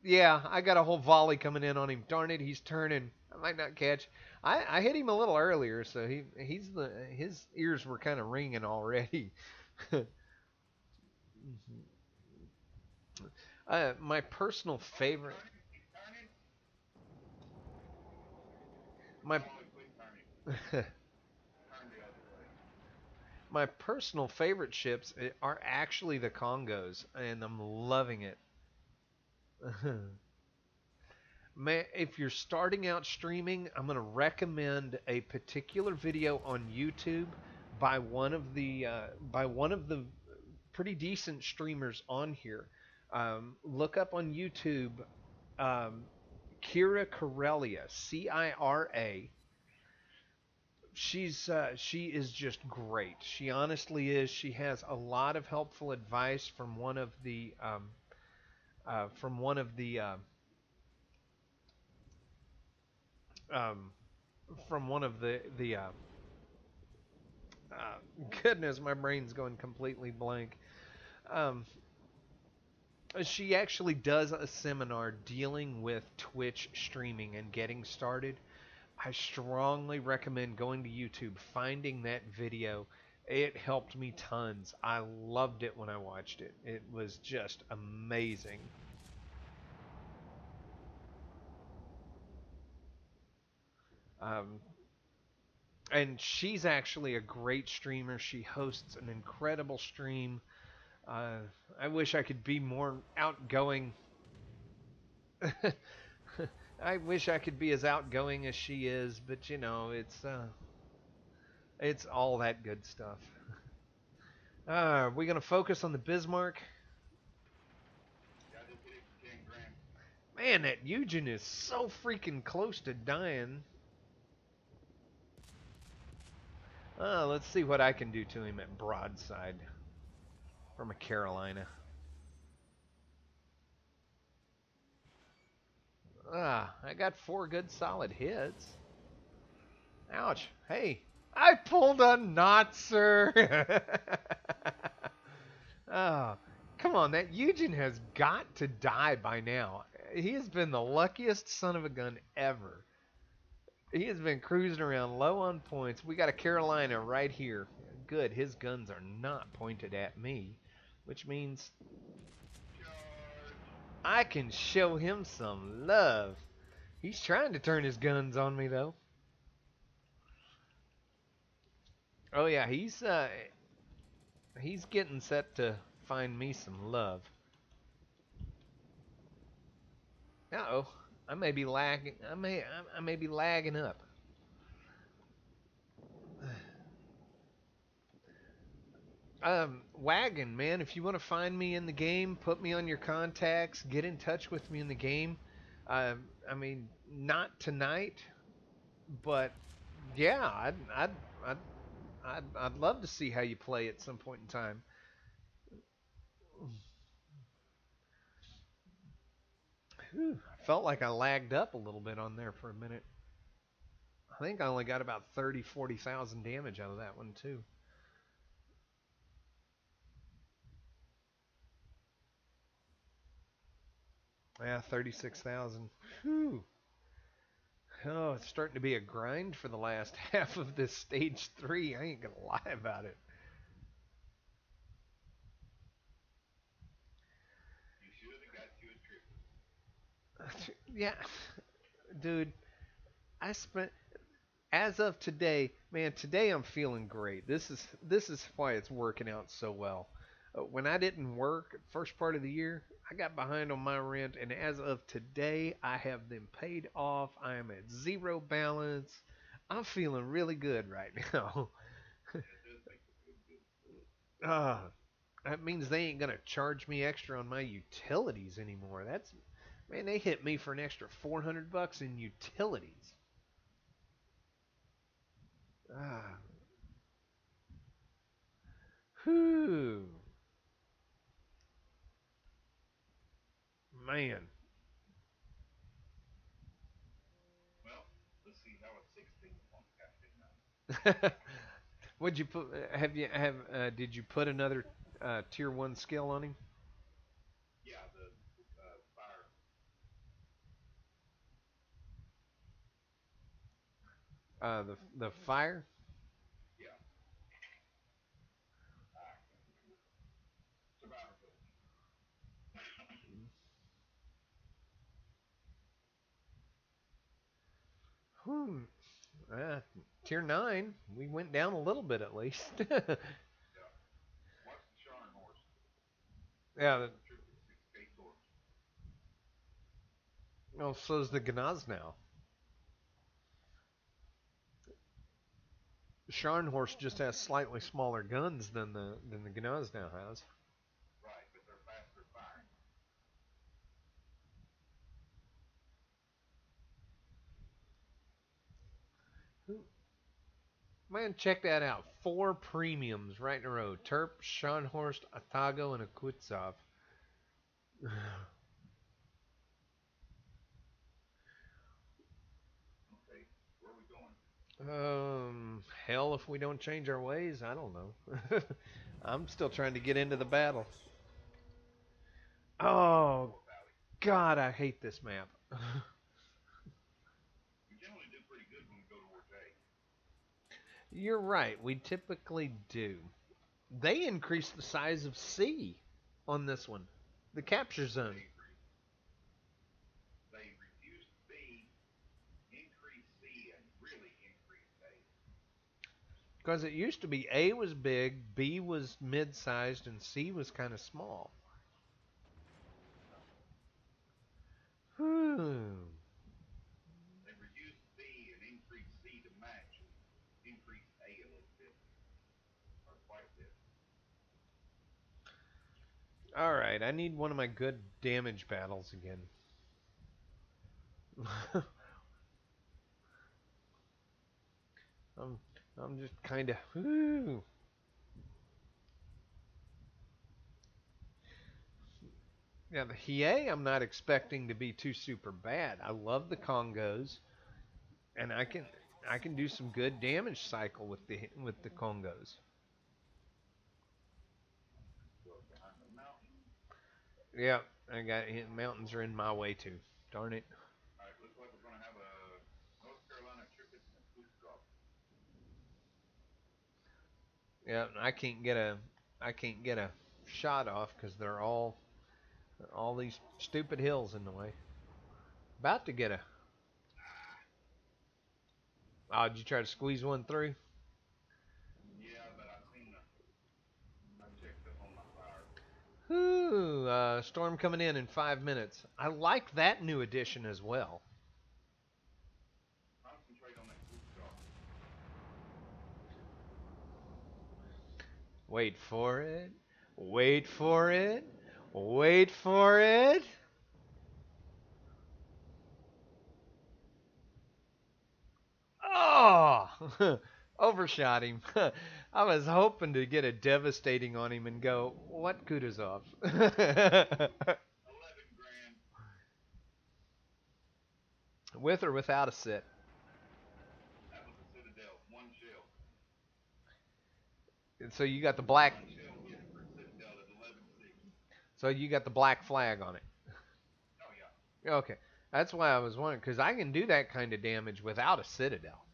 Yeah, I got a whole volley coming in on him. Darn it, he's turning. I might not catch. I hit him a little earlier, so his ears were kind of ringing already. My personal Oh, he's favorite. turning. He's turning. My Molly, quit turning. Turn the other way. my personal favorite ships are actually the Congos, and I'm loving it. Man, if you're starting out streaming, I'm going to recommend a particular video on YouTube by one of the pretty decent streamers on here. Look up on YouTube um, Kira Corellia, Cira. She is just great. She honestly is. She has a lot of helpful advice from one of the um, from one of the goodness, my brain's going completely blank. Um, she actually does a seminar dealing with Twitch streaming and getting started. I strongly recommend going to YouTube, finding that video. It helped me tons. I loved it when I watched it. It was just amazing. Um, and she's actually a great streamer. She hosts an incredible stream. Uh, I wish I could be more outgoing. I wish I could be as outgoing as she is, but you know, it's all that good stuff. Are we gonna focus on the Bismarck? Yeah, I just hit it for 10 grand. Man, that Eugen is so freaking close to dying. Let's see what I can do to him at broadside from a Carolina. I got 4 good solid hits. Ouch. Hey. I pulled a knot, sir. Oh, come on. That Eugen has got to die by now. He has been the luckiest son of a gun ever. He has been cruising around low on points. We got a Carolina right here. Good. His guns are not pointed at me, which means I can show him some love. He's trying to turn his guns on me though. Oh yeah, he's getting set to find me some love. Uh-oh. I may be lagging. I may be lagging up. Wagon, man, if you want to find me in the game, put me on your contacts, get in touch with me in the game. I mean, not tonight, but yeah, I'd, I'd love to see how you play at some point in time. Whew, I felt like I lagged up a little bit on there for a minute. I think I only got about 30, 40,000 damage out of that one too. Yeah, 36,000. Whew. Oh, it's starting to be a grind for the last half of this stage 3. I ain't gonna lie about it. You should have got you a trip. Yeah, dude, I spent as of today, man, today I'm feeling great. This is why it's working out so well. When I didn't work first part of the year, I got behind on my rent, and as of today, I have them paid off. I am at zero balance. I'm feeling really good right now. That does make you feel good. uh, that means they ain't gonna charge me extra on my utilities anymore. That's man, they hit me for an extra $400 in utilities. Ah, whew, man. Well, let's see how a 16 one got it now. Would you put? Have you have? Did you put another tier one skill on him? Yeah, the fire. The fire. Yeah, I can't remember. Survivor. Hmm. Uh, tier nine. We went down a little bit at least. Yeah. Watch the Sharn horse. Yeah. Doesn't trip at 6K torch. Well, so's the Gnaz now. Scharnhorst just has slightly smaller guns than the Gnaz now has. Right, but they're faster firing. Man, check that out. 4 premiums right in a row. Terp, Scharnhorst, Atago, and a Kutzov. Okay, where are we going? Hell, if we don't change our ways, I don't know. I'm still trying to get into the battle. Oh, War Valley. God, I hate this map. We generally do pretty good when we go towards A. You're right, we typically do. They increased the size of C on this one, the capture zone. They reduced B, increased C, and really increased A. Because it used to be A was big, B was mid sized, and C was kind of small. Hmm. They reduced B and increased C to match, and increased A a little bit, or quite a bit. Alright, I need one of my good damage battles again. I'm, I'm just kind of. Yeah, the Hiei I'm not expecting to be too super bad. I love the Congos, and I can do some good damage cycle with the Congos. Yeah, I got mountains are in my way too. Darn it. All right, looks like we're going to have a North Carolina Trippets and a Goose Drop. Yeah, I can't get a shot off because they're all these stupid hills in the way. About to get a. Oh, did you try to squeeze one through? Yeah, but I checked up on my fire. Ooh, storm coming in 5 minutes. I like that new addition as well. Concentrate on that Goose Drop. Wait for it. Wait for it. Wait for it. Oh! Overshot him. I was hoping to get a devastating on him and go, what Kutuzov? 11 grand. With or without a sit? That was a Citadel. One shell. So you got the black. One shell hit for Citadel at 11.6. So you got the black flag on it. Oh, yeah. Okay, that's why I was wondering because I can do that kind of damage without a citadel.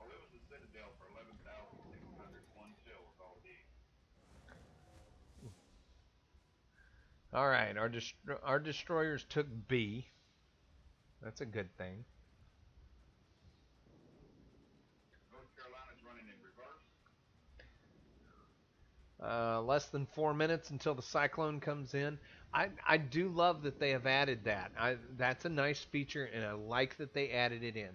Oh, it was a Citadel for 11,600. One shell was all it did. All right, our destroyers took B. That's a good thing. North Carolina's running in reverse. Less than 4 minutes until the cyclone comes in. I do love that they have added that. That's a nice feature, and I like that they added it in.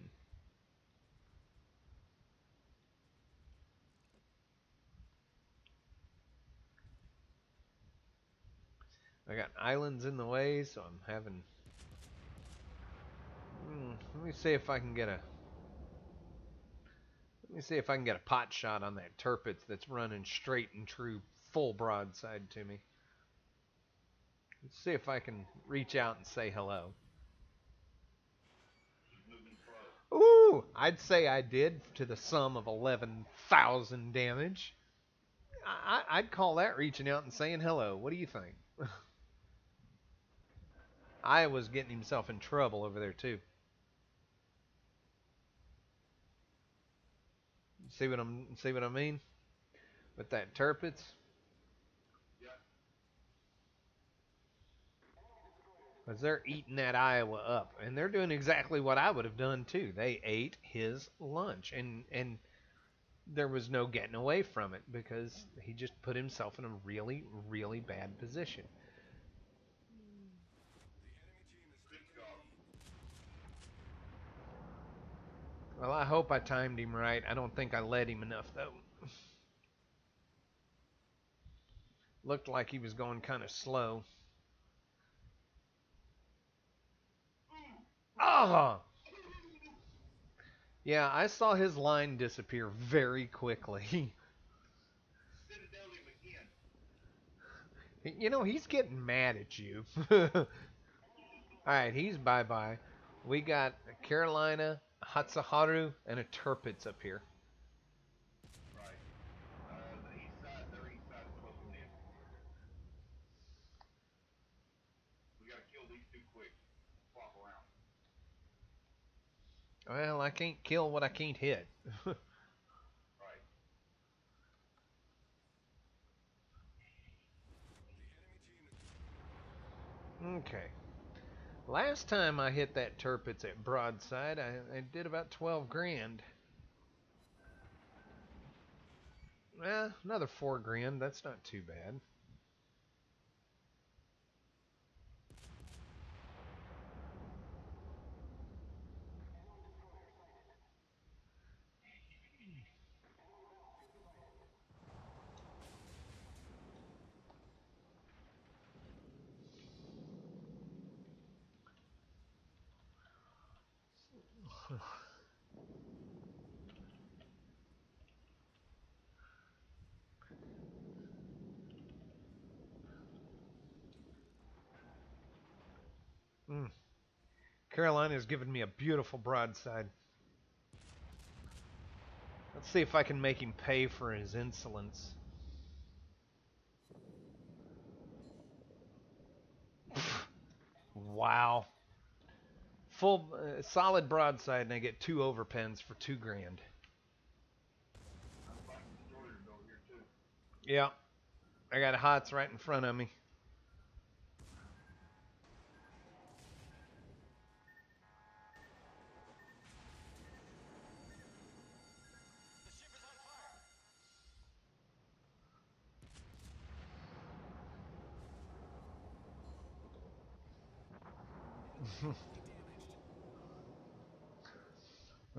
I got islands in the way, so I'm having. Let me see if I can get a. Let me see if I can get a pot shot on that Tirpitz that's running straight and true, full broadside to me. Let's see if I can reach out and say hello. She's moving slow. Ooh, I'd say I did to the sum of 11,000 damage. I'd call that reaching out and saying hello. What do you think? I was getting himself in trouble over there too. See what I mean? With that Tirpitz. Yeah. Because they're eating that Iowa up. And they're doing exactly what I would have done too. They ate his lunch. And there was no getting away from it because he just put himself in a really, really bad position. Good job. Well, I hope I timed him right. I don't think I led him enough, though. Looked like he was going kind of slow. Oh! Yeah, I saw his line disappear very quickly. Citadel him again. You know, he's getting mad at you. Alright, he's bye-bye. We got Carolina, Hatsuharu, and a Tirpitz up here. Right. Their east side's closing in. We gotta kill these two quick. Swap around. Well, I can't kill what I can't hit. Right. Okay. Last time I hit that Tirpitz at broadside, I did about 12 grand. Well, another 4 grand. That's not too bad. Carolina's given me a beautiful broadside. Let's see if I can make him pay for his insolence. Wow. Full, solid broadside, and I get 2 overpens for $2,000. Yeah, I got hots right in front of me.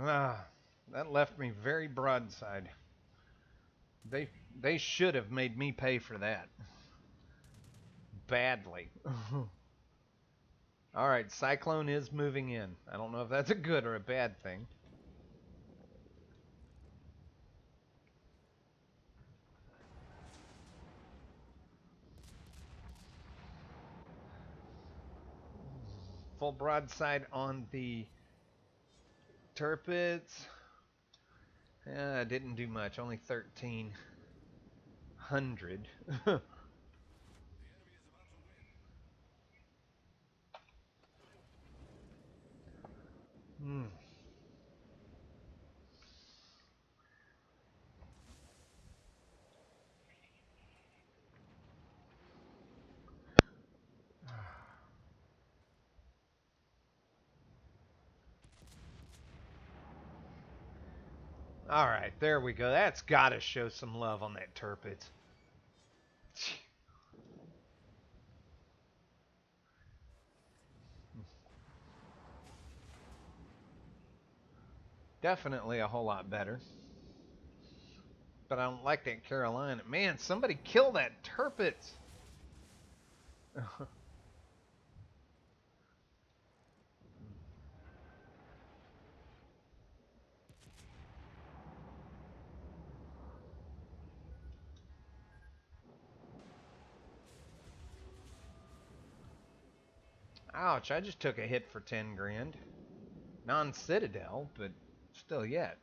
Ah, that left me very broadside. They they should have made me pay for that. Badly. Alright, Cyclone is moving in. I don't know if that's a good or a bad thing. Full broadside on the Turpits. Didn't do much, only 1,300. Hmm. Alright, there we go. That's gotta show some love on that Turpits. Definitely a whole lot better. But I don't like that Carolina. Man, somebody kill that Turpits! Ouch, I just took a hit for 10 grand. Non-Citadel, but still yet.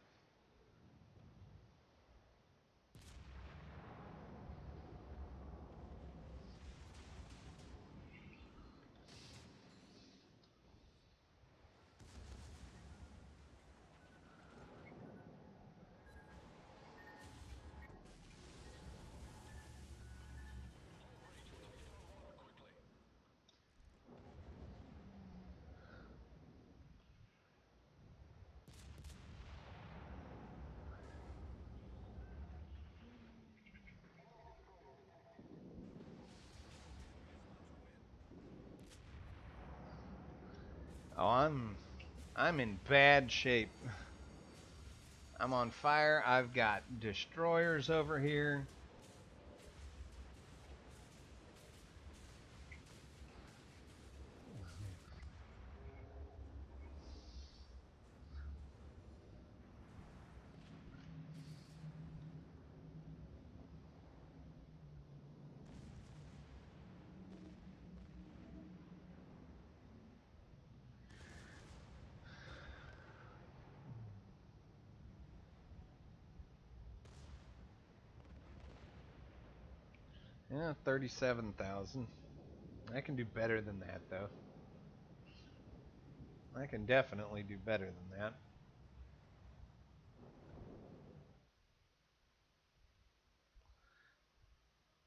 Oh, I'm in bad shape. I'm on fire. I've got destroyers over here. Yeah, 37,000. I can do better than that, though. I can definitely do better than that.